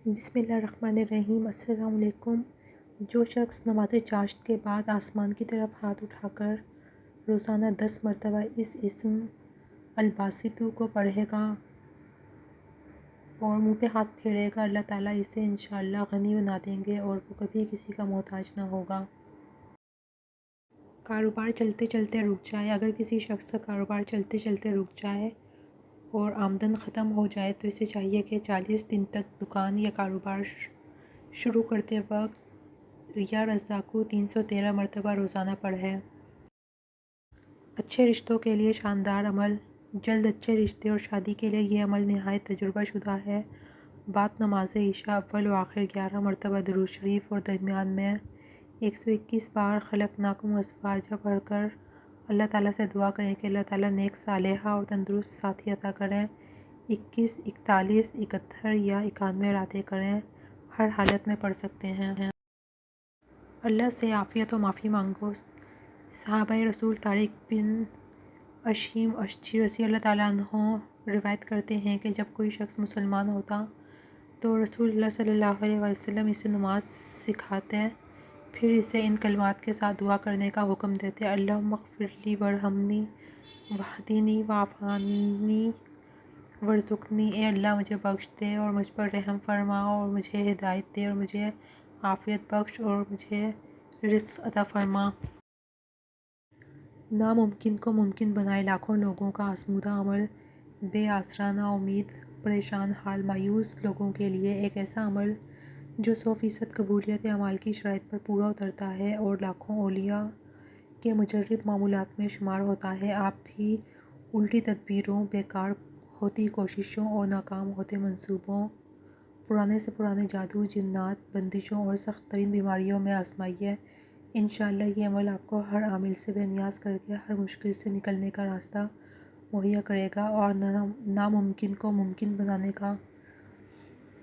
بسم اللہ الرحمن الرحیم۔ السلام علیکم۔ جو شخص نماز چاشت کے بعد آسمان کی طرف ہاتھ اٹھا کر روزانہ 10 مرتبہ اس اسم الباسطو کو پڑھے گا اور منہ پہ ہاتھ پھیرے گا، اللہ تعالیٰ اسے انشاءاللہ غنی بنا دیں گے اور وہ کبھی کسی کا محتاج نہ ہوگا۔ کاروبار چلتے چلتے رک جائے۔ اگر کسی شخص کا کاروبار چلتے چلتے رک جائے اور آمدن ختم ہو جائے تو اسے چاہیے کہ 40 دن تک دکان یا کاروبار شروع کرتے وقت یا رزاقو 313 مرتبہ روزانہ پڑھے۔ اچھے رشتوں کے لیے شاندار عمل۔ جلد اچھے رشتے اور شادی کے لیے یہ عمل نہایت تجربہ شدہ ہے۔ بعد نماز عشاء اول و آخر 11 مرتبہ درود شریف اور درمیان میں 121 بار خلقناکم ازواجا پڑھ کر اللہ تعالیٰ سے دعا کریں کہ اللہ تعالیٰ نیک صالحہ اور تندرست ساتھی عطا کریں۔ 21، 41، 71 یا 91 راتیں کریں، ہر حالت میں پڑھ سکتے ہیں۔ اللہ سے عافیت و معافی مانگو۔ صحابہ رسول طارق بن اشیم اشجعی رضی اللہ تعالیٰ عنہ روایت کرتے ہیں کہ جب کوئی شخص مسلمان ہوتا تو رسول اللہ صلی اللہ علیہ وسلم اسے نماز سکھاتے، پھر اسے ان کلمات کے ساتھ دعا کرنے کا حکم دیتے: اللہم اغفر لی وارحمنی واہدنی وعافانی وارزقنی۔ اے اللہ مجھے بخش دے اور مجھ پر رحم فرما اور مجھے ہدایت دے اور مجھے عافیت بخش اور مجھے رزق عطا فرما۔ ناممکن کو ممکن بنائے۔ لاکھوں لوگوں کا آزمودہ عمل، بے آسرا، نا امید، پریشان حال، مایوس لوگوں کے لیے ایک ایسا عمل جو 100% قبولیت اعمال کی شرائط پر پورا اترتا ہے اور لاکھوں اولیاء کے مجرب معمولات میں شمار ہوتا ہے۔ آپ بھی الٹی تدبیروں، بیکار ہوتی کوششوں اور ناکام ہوتے منصوبوں، پرانے سے پرانے جادو، جنات، بندشوں اور سخت ترین بیماریوں میں آزمائیے۔ انشاءاللہ یہ عمل آپ کو ہر عامل سے بے نیاز کر کے ہر مشکل سے نکلنے کا راستہ مہیا کرے گا۔ اور ناممکن کو ممکن بنانے کا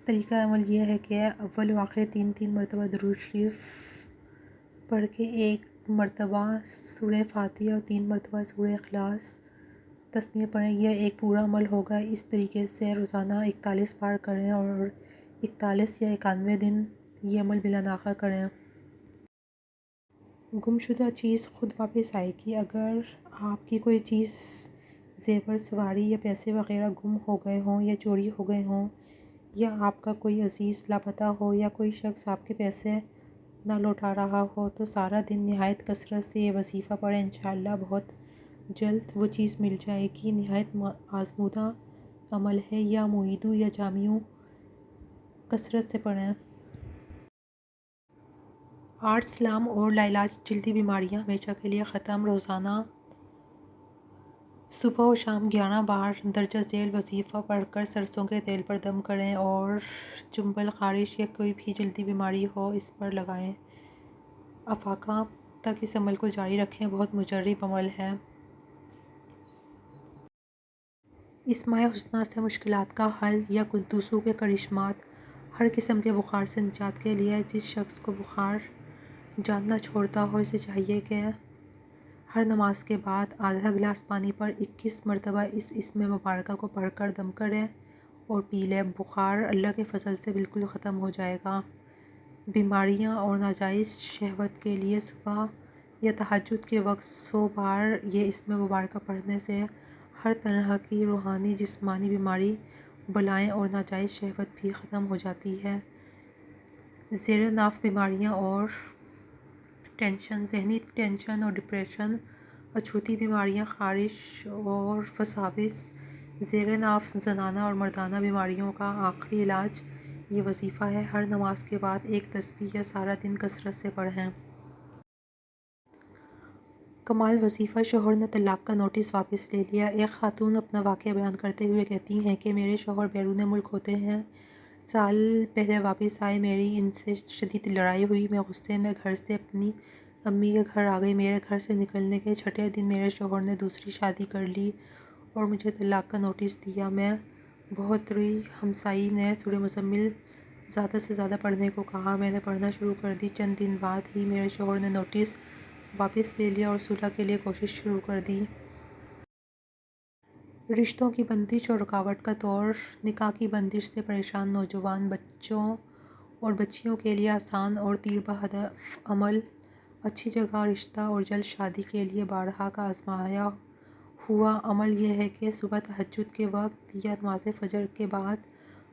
طریقہ عمل یہ ہے کہ اول و آخر 3 مرتبہ درود شریف پڑھ کے 1 مرتبہ سورہ فاتحہ اور 3 مرتبہ سورہ اخلاص تسمیہ پڑھیں۔ یہ ایک پورا عمل ہوگا۔ اس طریقے سے روزانہ 41 بار کریں اور 41 یا 91 دن یہ عمل بلا ناغہ کریں۔ گمشدہ چیز خود واپس آئے گی۔ اگر آپ کی کوئی چیز، زیور، سواری یا پیسے وغیرہ گم ہو گئے ہوں یا چوری ہو گئے ہوں یا آپ کا کوئی عزیز لاپتہ ہو یا کوئی شخص آپ کے پیسے نہ لوٹا رہا ہو تو سارا دن نہایت کثرت سے یہ وظیفہ پڑھیں۔ انشاءاللہ بہت جلد وہ چیز مل جائے گی۔ نہایت آزمودہ عمل ہے۔ یا معیدو یا جامعو کثرت سے پڑھیں۔ 8 سلام اور لاعلاج جلدی بیماریاں ہمیشہ کے لیے ختم۔ روزانہ صبح و شام 11 بار درجہ ذیل وظیفہ پڑھ کر سرسوں کے تیل پر دم کریں اور چنبل، خارش یا کوئی بھی جلدی بیماری ہو اس پر لگائیں۔ افاقہ تک اس عمل کو جاری رکھیں۔ بہت مجرب عمل ہے۔ اسماء حسنیٰ سے مشکلات کا حل یا قدوسو کے کرشمات۔ ہر قسم کے بخار سے نجات کے لیے جس شخص کو بخار جان نہ چھوڑتا ہو اسے چاہیے کہ ہر نماز کے بعد آدھا گلاس پانی پر 21 مرتبہ اس اسم مبارکہ کو پڑھ کر دم کرے اور پی لے۔ بخار اللہ کے فضل سے بالکل ختم ہو جائے گا۔ بیماریاں اور ناجائز شہوت کے لیے صبح یا تہجد کے وقت 100 بار یہ اسم مبارکہ پڑھنے سے ہر طرح کی روحانی جسمانی بیماری، بلائیں اور ناجائز شہوت بھی ختم ہو جاتی ہے۔ زیر ناف بیماریاں اور ٹینشن، ذہنی ٹینشن اور ڈپریشن، اچھوتی بیماریاں، خارش اور وساوس، زیر ناف زنانہ اور مردانہ بیماریوں کا آخری علاج یہ وظیفہ ہے۔ ہر نماز کے بعد ایک تسبیح یا سارا دن کثرت سے پڑھیں۔ کمال وظیفہ۔ شوہر نے طلاق کا نوٹس واپس لے لیا۔ ایک خاتون اپنا واقعہ بیان کرتے ہوئے کہتی ہیں کہ میرے شوہر بیرون ملک ہوتے ہیں، سال پہلے واپس آئے، میری ان سے شدید لڑائی ہوئی، میں غصے میں گھر سے اپنی امی کے گھر آ گئی۔ میرے گھر سے نکلنے کے چھٹے دن میرے شوہر نے دوسری شادی کر لی اور مجھے طلاق کا نوٹس دیا۔ میں بہت روئی۔ ہمسائی نے سورہ مزمل زیادہ سے زیادہ پڑھنے کو کہا۔ میں نے پڑھنا شروع کر دی۔ چند دن بعد ہی میرے شوہر نے نوٹس واپس لے لیا اور صلح کے لیے کوشش شروع کر دی۔ رشتوں کی بندش اور رکاوٹ کا دور، نکاح کی بندش سے پریشان نوجوان، بچوں اور بچیوں کے لیے آسان اور تیر بہدف عمل، اچھی جگہ رشتہ اور جلد شادی کے لیے بارہا کا آزمایا ہوا عمل یہ ہے کہ صبح تہجد کے وقت یا نماز فجر کے بعد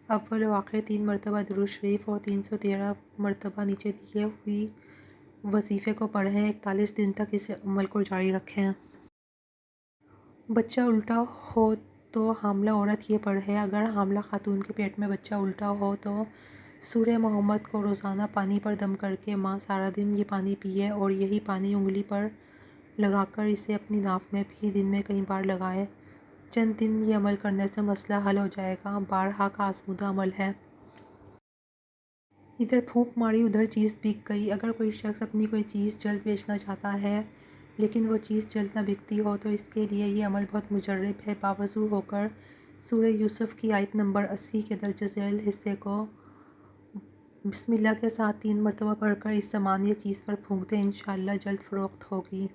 اول و آخر 3 مرتبہ درود شریف اور 313 مرتبہ نیچے دیے ہوئی وظیفے کو پڑھیں۔ 41 دن تک اس عمل کو جاری رکھیں۔ بچہ الٹا ہو تو حاملہ عورت یہ پڑھے۔ اگر حاملہ خاتون کے پیٹ میں بچہ الٹا ہو تو سورہ محمد کو روزانہ پانی پر دم کر کے ماں سارا دن یہ پانی پیے اور یہی پانی انگلی پر لگا کر اسے اپنی ناف میں بھی دن میں کئی بار لگائے۔ چند دن یہ عمل کرنے سے مسئلہ حل ہو جائے گا۔ بارہا کا آزمودہ عمل ہے۔ ادھر پھونک ماری ادھر چیز بک گئی۔ اگر کوئی شخص اپنی کوئی چیز جلد بیچنا چاہتا ہے لیکن وہ چیز جلد نہ بکتی ہو تو اس کے لیے یہ عمل بہت مجرب ہے۔ باوضو ہو کر سورہ یوسف کی آیت نمبر 80 کے درج ذیل حصے کو بسم اللہ کے ساتھ 3 مرتبہ پڑھ کر اس سامان یا چیز پر پھونک دیں، انشاءاللہ جلد فروخت ہوگی۔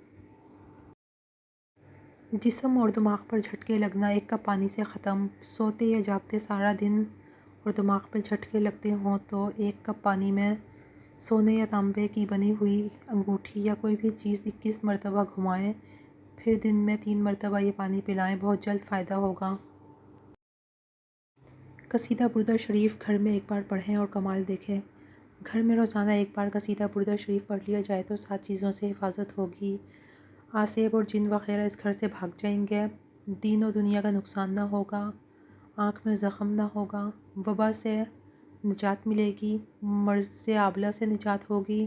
جسم اور دماغ پر جھٹکے لگنا، 1 کپ پانی سے ختم۔ سوتے یا جاگتے سارا دن اور دماغ پر جھٹکے لگتے ہوں تو 1 کپ پانی میں سونے یا تانبے کی بنی ہوئی انگوٹھی یا کوئی بھی چیز 21 مرتبہ گھمائیں، پھر دن میں 3 مرتبہ یہ پانی پلائیں، بہت جلد فائدہ ہوگا۔ قصیدہ بردہ شریف گھر میں 1 بار پڑھیں اور کمال دیکھیں۔ گھر میں روزانہ 1 بار قصیدہ بردہ شریف پڑھ لیا جائے تو 7 چیزوں سے حفاظت ہوگی۔ عاصب اور جن وغیرہ اس گھر سے بھاگ جائیں گے، دین و دنیا کا نقصان نہ ہوگا، آنکھ میں زخم نہ ہوگا، وبا سے نجات ملے گی، مرض آبلہ سے نجات ہوگی،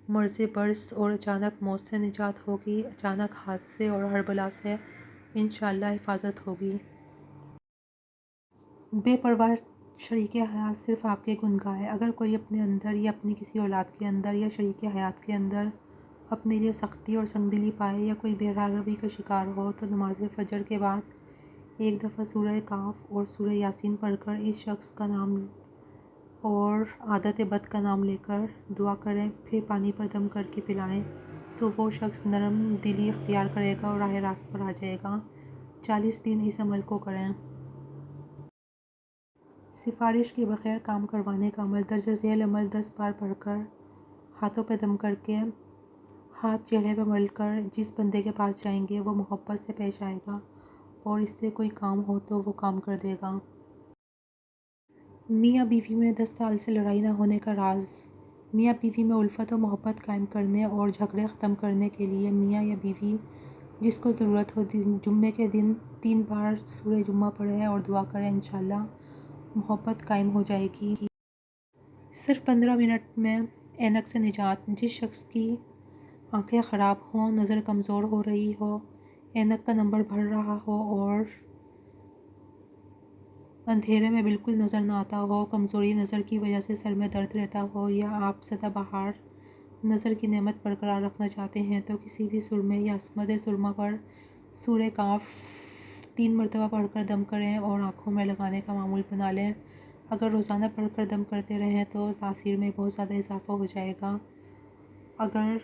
مرض برص اور اچانک موت سے نجات ہوگی، اچانک حادثے اور ہر بلا سے انشاءاللہ حفاظت ہوگی۔ بے پرواہ شریک حیات صرف آپ کے گن گائے۔ اگر کوئی اپنے اندر یا اپنی کسی اولاد کے اندر یا شریک حیات کے اندر اپنے لیے سختی اور سنگ دلی پائے یا کوئی بے روی کا شکار ہو تو نماز فجر کے بعد 1 دفعہ سورہ کاف اور سورہ یاسین پڑھ کر اس شخص کا نام اور عادت بد کا نام لے کر دعا کریں، پھر پانی پر دم کر کے پلائیں تو وہ شخص نرم دلی اختیار کرے گا اور راہ راست پر آ جائے گا۔ 40 دن اس عمل کو کریں۔ سفارش کے بغیر کام کروانے کا عمل، درج ذیل عمل 10 بار پڑھ کر ہاتھوں پہ دم کر کے ہاتھ چہرے پہ مل کر جس بندے کے پاس جائیں گے وہ محبت سے پیش آئے گا اور اس سے کوئی کام ہو تو وہ کام کر دے گا۔ میاں بیوی میں 10 سال سے لڑائی نہ ہونے کا راز۔ میاں بیوی میں الفت و محبت قائم کرنے اور جھگڑے ختم کرنے کے لیے میاں یا بیوی جس کو ضرورت ہو جمعے کے دن 3 بار سورہ جمعہ پڑھیں اور دعا کریں، انشاءاللہ محبت قائم ہو جائے گی۔ صرف 15 منٹ میں اینک سے نجات۔ جس شخص کی آنکھیں خراب ہوں، نظر کمزور ہو رہی ہو، اینک کا نمبر بڑھ رہا ہو اور اندھیرے میں بالکل نظر نہ آتا ہو، کمزوری نظر کی وجہ سے سر میں درد رہتا ہو یا آپ سدا بہار نظر کی نعمت برقرار رکھنا چاہتے ہیں تو کسی بھی سرمے یا عصمت سرما پر سورہ کاف 3 مرتبہ پڑھ کر دم کریں اور آنکھوں میں لگانے کا معمول بنا لیں۔ اگر روزانہ پڑھ کر دم کرتے رہیں تو تاثیر میں بہت زیادہ اضافہ ہو جائے گا۔ اگر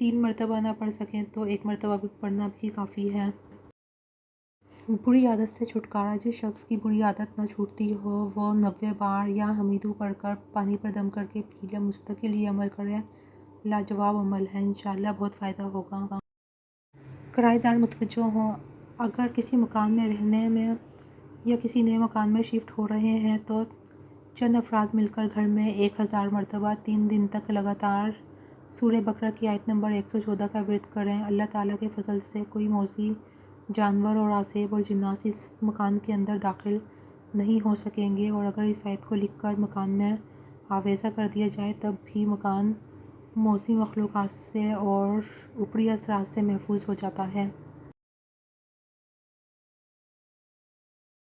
3 مرتبہ نہ پڑھ سکیں تو 1 مرتبہ پڑھنا بھی کافی ہے۔ بری عادت سے چھٹکارا۔ جس شخص کی بری عادت نہ چھوٹتی ہو وہ 90 بار یا حمیدو پڑھ کر پانی پر دم کر کے پی لے۔ مستقل یہ عمل کریں، لاجواب عمل ہے، انشاءاللہ بہت فائدہ ہوگا۔ کرایہ دار متوجہ ہوں۔ اگر کسی مکان میں رہنے میں یا کسی نئے مکان میں شفٹ ہو رہے ہیں تو چند افراد مل کر گھر میں 1000 مرتبہ 3 دن تک لگاتار سورہ بقرہ کی آیت نمبر 114 کا ورد کریں۔ اللہ تعالیٰ کے فضل سے کوئی موذی جانور اور عاصب اور جنات اس مکان کے اندر داخل نہیں ہو سکیں گے، اور اگر اس آیت کو لکھ کر مکان میں آویزہ کر دیا جائے تب بھی مکان موذی مخلوقات سے اور اوپری اثرات سے محفوظ ہو جاتا ہے۔